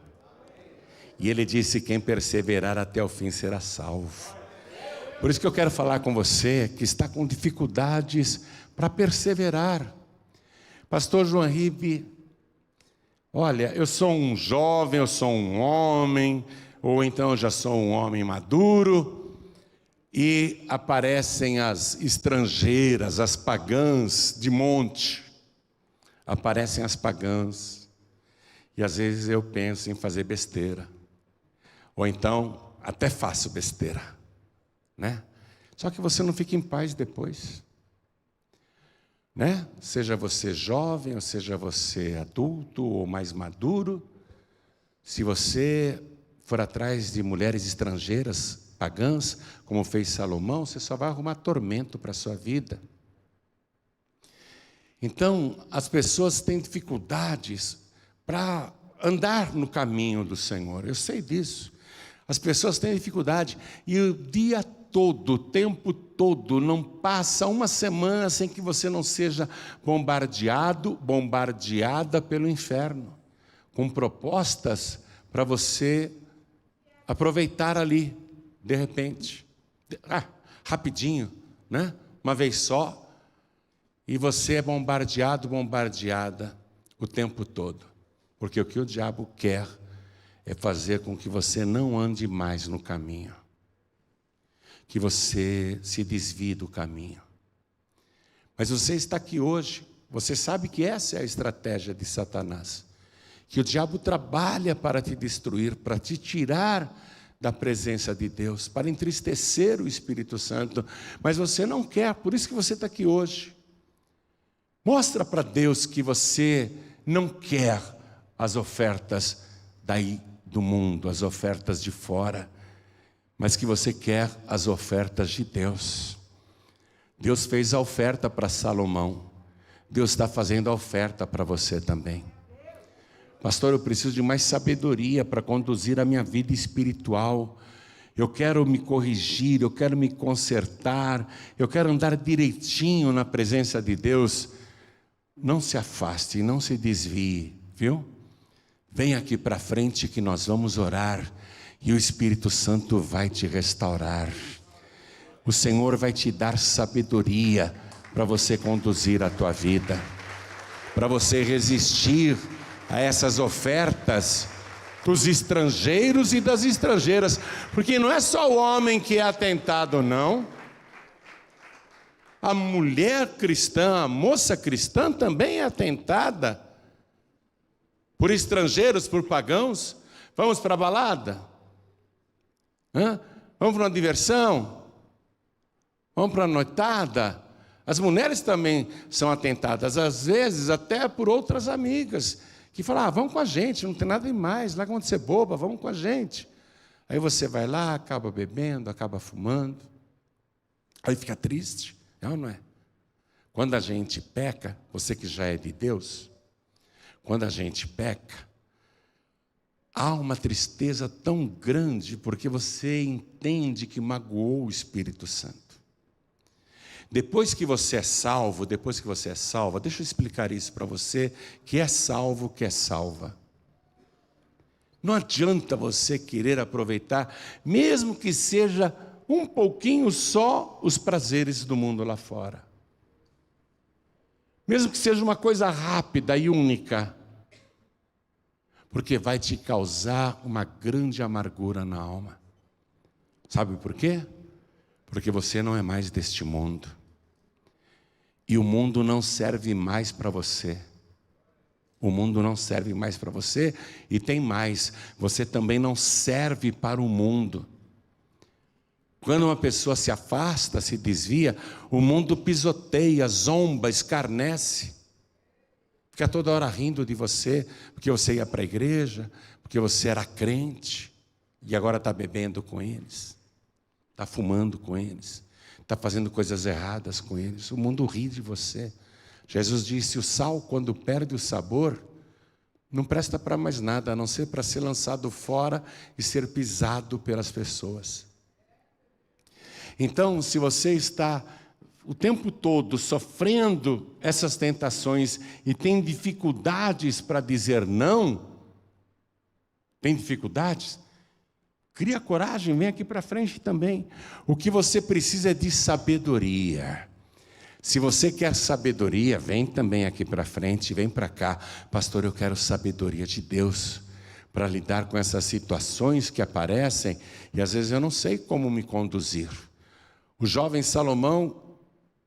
E ele disse: quem perseverar até o fim será salvo. Por isso que eu quero falar com você que está com dificuldades para perseverar. Pastor João Ribe, olha, eu sou um jovem, eu sou um homem, ou então eu já sou um homem maduro, e aparecem as estrangeiras, as pagãs de monte. Aparecem as pagãs, e às vezes eu penso em fazer besteira, ou então até faço besteira, né? Só que você não fica em paz depois, né? Seja você jovem, ou seja você adulto ou mais maduro, se você for atrás de mulheres estrangeiras, pagãs, como fez Salomão, você só vai arrumar tormento para a sua vida. Então, as pessoas têm dificuldades para andar no caminho do Senhor, eu sei disso. As pessoas têm dificuldade, e o dia todo, o tempo todo, não passa uma semana sem que você não seja bombardeada pelo inferno, com propostas para você aproveitar ali, de repente, rapidinho, né? Uma vez só, e você é bombardeada o tempo todo, porque o que o diabo quer é fazer com que você não ande mais no caminho, que você se desvie do caminho. Mas você está aqui hoje, você sabe que essa é a estratégia de Satanás, que o diabo trabalha para te destruir, para te tirar da presença de Deus, para entristecer o Espírito Santo, mas você não quer, por isso que você está aqui hoje. Mostra para Deus que você não quer as ofertas daí do mundo, as ofertas de fora, mas que você quer as ofertas de Deus. Deus fez a oferta para Salomão, Deus está fazendo a oferta para você também. Pastor, eu preciso de mais sabedoria para conduzir a minha vida espiritual. Eu quero me corrigir, eu quero me consertar, eu quero andar direitinho na presença de Deus. Não se afaste, não se desvie, viu? Vem aqui para frente que nós vamos orar e o Espírito Santo vai te restaurar. O Senhor vai te dar sabedoria para você conduzir a tua vida, para você resistir a essas ofertas dos estrangeiros e das estrangeiras, porque não é só o homem que é atentado, não. A mulher cristã, a moça cristã também é atentada por estrangeiros, por pagãos. Vamos para a balada? Vamos para uma diversão? Vamos para a noitada? As mulheres também são atentadas, às vezes até por outras amigas, que falam, vamos com a gente, não tem nada demais, lá quando você é boba, vamos com a gente. Aí você vai lá, acaba bebendo, acaba fumando, aí fica triste, é ou não é? Quando a gente peca, você que já é de Deus, quando a gente peca, há uma tristeza tão grande, porque você entende que magoou o Espírito Santo. Depois que você é salvo, deixa eu explicar isso para você, que é salvo, que é salva. Não adianta você querer aproveitar, mesmo que seja um pouquinho só, os prazeres do mundo lá fora. Mesmo que seja uma coisa rápida e única, porque vai te causar uma grande amargura na alma. Sabe por quê? Porque você não é mais deste mundo. E o mundo não serve mais para você. O mundo não serve mais para você, e tem mais, você também não serve para o mundo. Quando uma pessoa se afasta, se desvia, o mundo pisoteia, zomba, escarnece. Fica toda hora rindo de você, porque você ia para a igreja, porque você era crente, e agora está bebendo com eles, está fumando com eles, está fazendo coisas erradas com eles. O mundo ri de você. Jesus disse, o sal quando perde o sabor, Não presta para mais nada, a não ser para ser lançado fora e ser pisado pelas pessoas. Então, se você está o tempo todo sofrendo essas tentações e tem dificuldades para dizer não, tem dificuldades? Cria coragem, vem aqui para frente também. O que você precisa é de sabedoria. Se você quer sabedoria, vem também aqui para frente, vem para cá. Pastor, eu quero sabedoria de Deus para lidar com essas situações que aparecem e às vezes eu não sei como me conduzir. O jovem Salomão,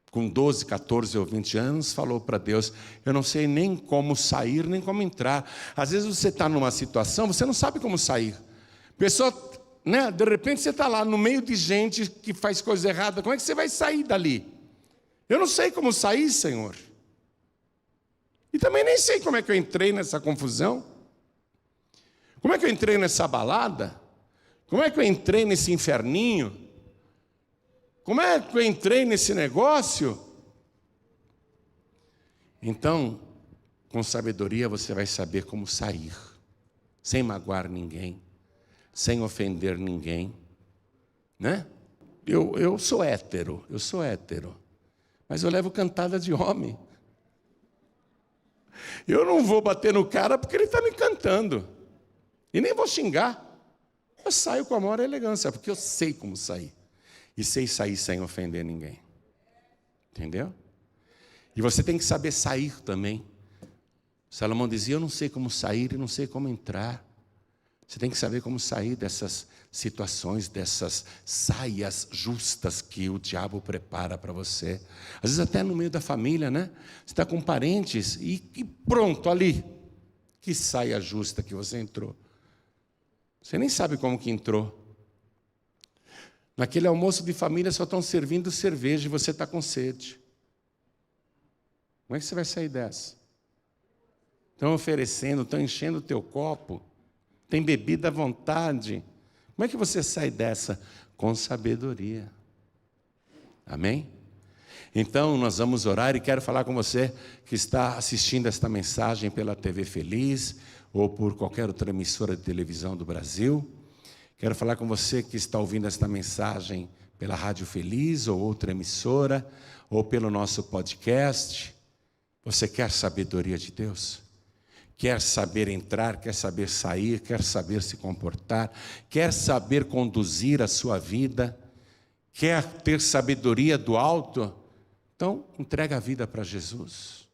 com 12, 14 ou 20 anos, falou para Deus: eu não sei nem como sair, nem como entrar. Às vezes você está numa situação, você não sabe como sair. Pessoa, né, de repente você está lá no meio de gente que faz coisa errada, como é que você vai sair dali? Eu não sei como sair, Senhor. E também nem sei como é que eu entrei nessa confusão. Como é que eu entrei nessa balada? Como é que eu entrei nesse inferninho? Como é que eu entrei nesse negócio? Então, com sabedoria você vai saber como sair, sem magoar ninguém, sem ofender ninguém, né? Eu sou hétero, mas eu levo cantada de homem. Eu não vou bater no cara porque ele está me cantando, e nem vou xingar. Eu saio com a maior elegância, porque eu sei como sair. E sei sair sem ofender ninguém. Entendeu? E você tem que saber sair também. Salomão dizia: eu não sei como sair e não sei como entrar. Você tem que saber como sair dessas situações, dessas saias justas que o diabo prepara para você. Às vezes até no meio da família, né? Você está com parentes e pronto, ali. Que saia justa que você entrou. Você nem sabe como que entrou. Naquele almoço de família só estão servindo cerveja e você está com sede. Como é que você vai sair dessa? Estão oferecendo, estão enchendo o teu copo, tem bebida à vontade. Como é que você sai dessa? Com sabedoria. Amém? Então nós vamos orar e quero falar com você que está assistindo esta mensagem pela TV Feliz ou por qualquer outra emissora de televisão do Brasil. Quero falar com você que está ouvindo esta mensagem pela Rádio Feliz ou outra emissora, ou pelo nosso podcast. Você quer sabedoria de Deus? Quer saber entrar, quer saber sair, quer saber se comportar, quer saber conduzir a sua vida, quer ter sabedoria do alto? Então, entrega a vida para Jesus.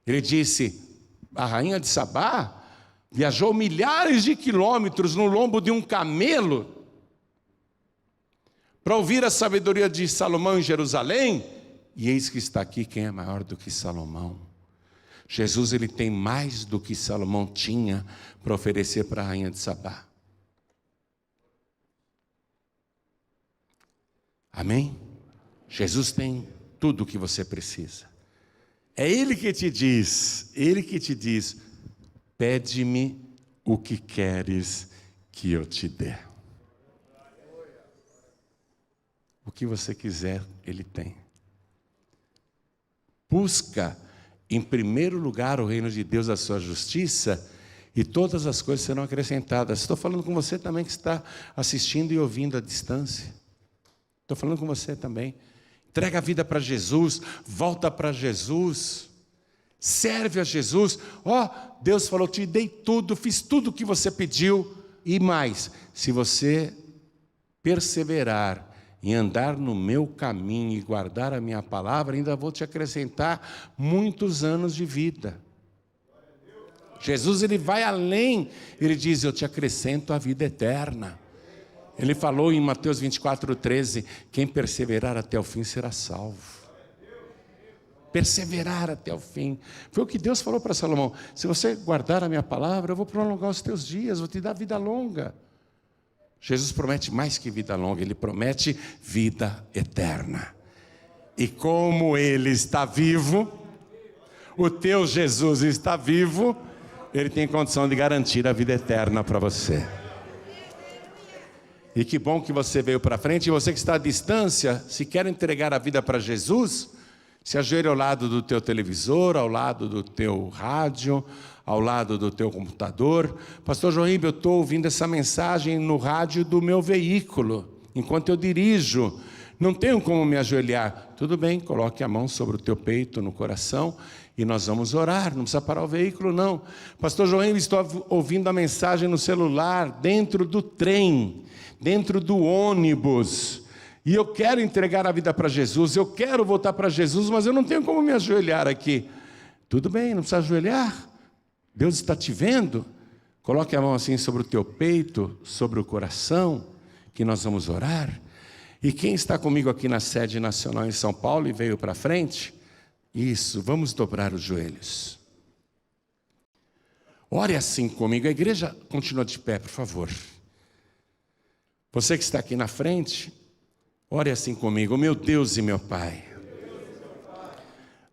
Ele disse: a rainha de Sabá viajou milhares de quilômetros no lombo de um camelo para ouvir a sabedoria de Salomão em Jerusalém, e eis que está aqui quem é maior do que Salomão. Jesus, ele tem mais do que Salomão tinha para oferecer para a rainha de Sabá. Amém? Jesus tem tudo o que você precisa. É Ele que te diz, pede-me o que queres que eu te dê. O que você quiser, Ele tem. Busca em primeiro lugar o reino de Deus, a sua justiça, e todas as coisas serão acrescentadas. Estou falando com você também que está assistindo e ouvindo à distância. Estou falando com você também. Entrega a vida para Jesus, volta para Jesus, serve a Jesus. Deus falou: te dei tudo, fiz tudo o que você pediu e mais. Se você perseverar em andar no meu caminho e guardar a minha palavra, ainda vou te acrescentar muitos anos de vida. Jesus, ele vai além, ele diz: eu te acrescento a vida eterna. Ele falou em Mateus 24:13, quem perseverar até o fim será salvo. Perseverar até o fim. Foi o que Deus falou para Salomão: se você guardar a minha palavra, eu vou prolongar os teus dias, vou te dar vida longa. Jesus promete mais que vida longa, Ele promete vida eterna. E como Ele está vivo, o teu Jesus está vivo, Ele tem condição de garantir a vida eterna para você. E que bom que você veio para frente. E você que está à distância, se quer entregar a vida para Jesus, Se ajoelhe ao lado do teu televisor, ao lado do teu rádio, ao lado do teu computador. Pastor Joaíbe, eu estou ouvindo essa mensagem no rádio do meu veículo, enquanto eu dirijo. Não tenho como me ajoelhar. Tudo bem, coloque a mão sobre o teu peito, no coração, e nós vamos orar. Não precisa parar o veículo, não. Pastor Joaíbe, estou ouvindo a mensagem no celular, dentro do trem, dentro do ônibus. E eu quero entregar a vida para Jesus, eu quero voltar para Jesus, mas eu não tenho como me ajoelhar aqui. Tudo bem, não precisa ajoelhar. Deus está te vendo. Coloque a mão assim sobre o teu peito, sobre o coração, que nós vamos orar. E quem está comigo aqui na sede nacional em São Paulo e veio para frente? Isso, vamos dobrar os joelhos. Ore assim comigo. A igreja continua de pé, por favor. Você que está aqui na frente, ore assim comigo. Meu Deus e meu Pai,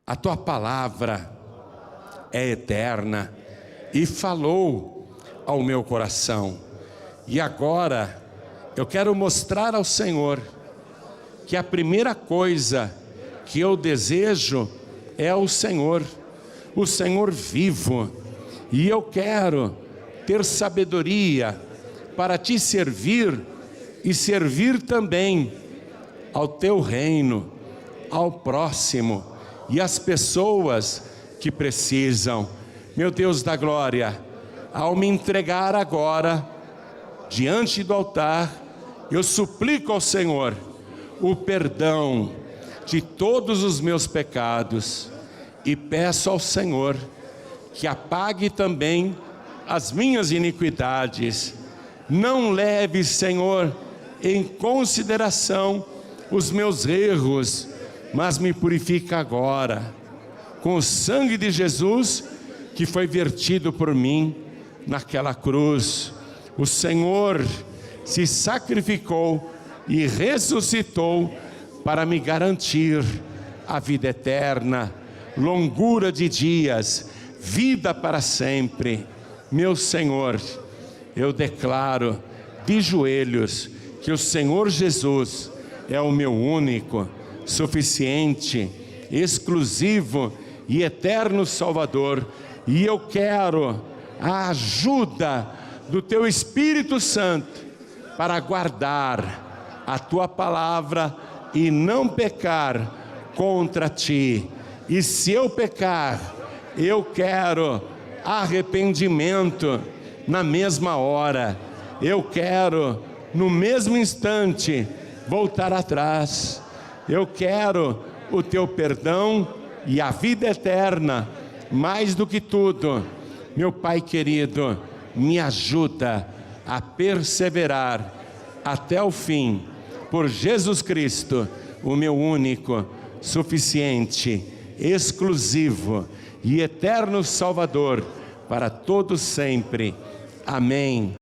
a tua palavra é eterna e falou ao meu coração. E agora eu quero mostrar ao Senhor que a primeira coisa que eu desejo é o Senhor vivo. E eu quero ter sabedoria para te servir e servir também ao teu reino, ao próximo e às pessoas que precisam. Meu Deus da glória, ao me entregar agora diante do altar, eu suplico ao Senhor o perdão de todos os meus pecados e peço ao Senhor que apague também as minhas iniquidades. Não leve, Senhor, em consideração os meus erros, mas me purifica agora com o sangue de Jesus que foi vertido por mim naquela cruz. O Senhor se sacrificou e ressuscitou para me garantir a vida eterna, longura de dias, vida para sempre. Meu Senhor, eu declaro de joelhos que o Senhor Jesus é o meu único, suficiente, exclusivo e eterno Salvador. E eu quero a ajuda do teu Espírito Santo para guardar a tua palavra e não pecar contra ti. E se eu pecar, eu quero arrependimento na mesma hora. Eu quero, no mesmo instante, voltar atrás. Eu quero o teu perdão e a vida eterna. Mais do que tudo, meu Pai querido, me ajuda a perseverar até o fim, por Jesus Cristo, o meu único, suficiente, exclusivo e eterno Salvador, para todos sempre. Amém.